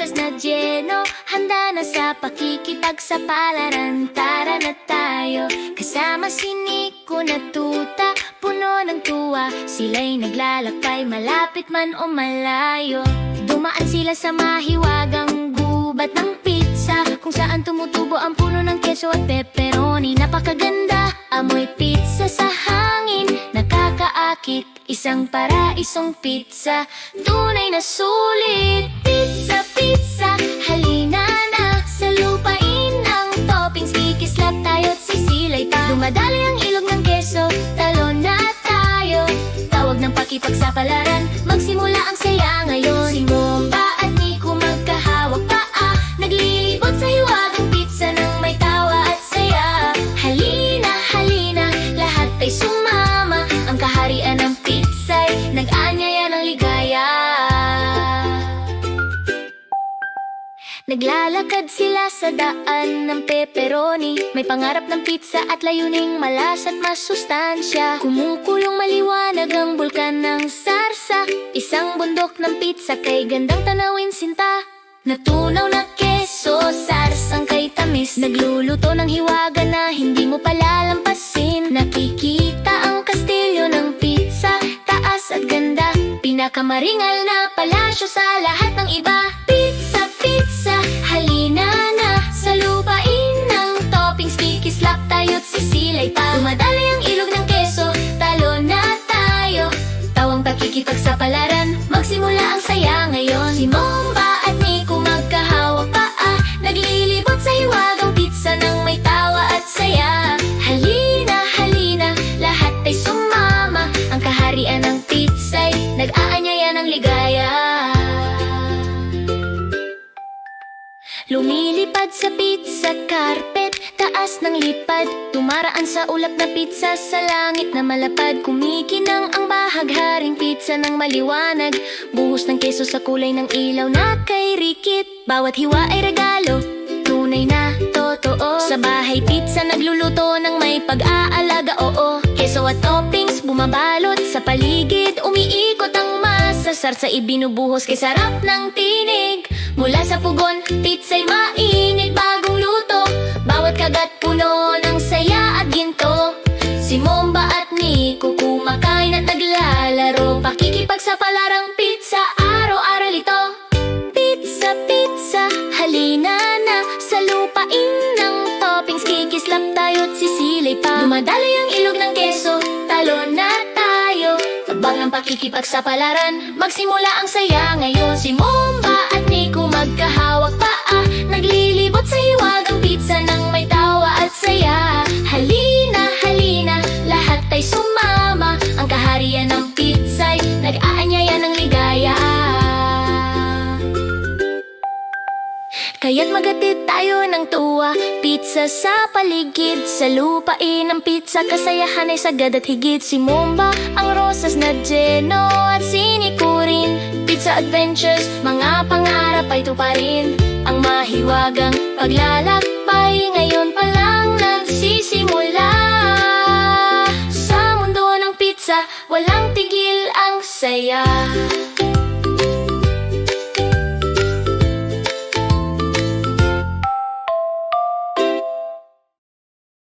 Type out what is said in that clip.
rosas na Jeno, handa na sa pakikipagsapalaran. Tara na tayo, kasama si Nico na tuta, puno ng tuwa. Sila'y naglalakbay, malapit man o malayo. Dumaan sila sa mahiwagang gubat ng pizza, kung saan tumutubo ang puno ng keso at pepperoni. Napakaganda, amoy pizza sa hangin, nakakaakit. Isang paraisong pizza, tunay na sulit. Pizza, pizza, halina na sa lupain ang toppings. Kikislap tayo't sisilay pa. Dumadaloy ang ilog ng keso, talon na tayo. Tawag ng pakipagsapalaran, magsimula ang saya ngayon. Si Momba at Nico magkahawak paa, naglilibot sa hiwagang pizza nang may tawa at saya. Halina, halina, lahat ay sumama. Ang kaharian ng pizza'y nag-anyaya ng ligaya. Naglalakad sila sa daan ng pepperoni, may pangarap ng pizza at layuning malasa at masustansya. Kumukulong maliwanag ang bulkan ng sarsa, isang bundok ng pizza kay gandang tanawin sinta. Natunaw na keso, sarsang kay tamis, nagluluto ng hiwaga na hindi mo palalampasin. Nakikita ang kastilyo ng pizza, taas at ganda, pinakamaringal na palasyo sa lahat ng iba. Pizza, pizza, halina na sa lupain ng toppings. Kikislap tayo't sisilay pa. Dumadaloy ang ilog ng keso, talon na tayo. Tawang pakikipagsapalaran, magsimula ang saya ngayon. Si Momba at Nico magkahawak paa, naglilibot sa hiwagang pizza nang may tawa at saya. Halina, halina, lahat ay sumama. Ang kaharian ng pizza'y nag-aanyaya ng ligaya. Lumilipad sa pizza carpet, taas ng lipad, tumaraan sa ulap na pizza sa langit na malapad. Kumikinang ang bahagharing pizza ng maliwanag, buhos ng keso sa kulay ng ilaw na kay rikit. Bawat hiwa ay regalo, tunay na totoo. Sa bahay pizza nagluluto ng may pag-aalaga, oo. Keso at toppings bumabalot sa paligid, umiikot ang masa, sarsa ibinubuhos kay sarap ng tinig. Mula sa pugon, pizza'y mainit, bagong luto, bawat kagat puno ng saya at ginto. Si Momba at Nico kumakain at naglalaro, pakikipagsapalarang pizza, araw-aral ito. Pizza, pizza, halina na sa lupain ng toppings. Kikislap tayo't sisilay pa. Dumadaloy ang ilog ng keso, talon na tayo. Tabang ng pakikipagsapalaran, magsimula ang saya ngayon. Si Momba at Nico magkahawak paa, naglilibot sa hiwagang pizza nang may tawa at saya. Halina, halina, lahat ay sumama. Ang kaharian ng pizza'y nag-aanyaya ng ligaya. Kaya't magatid tayo ng tuwa, pizza sa paligid. Sa lupain ng pizza, kasayahan ay sagad at higit. Si Momba, ang rosas na Jeno, at si Nico rin. Pizza adventures, mga pangarap ay tuparin. Ang mahiwagang paglalakbay, ngayon pa lang nagsisimula. Sa mundo ng pizza, walang tigil ang saya.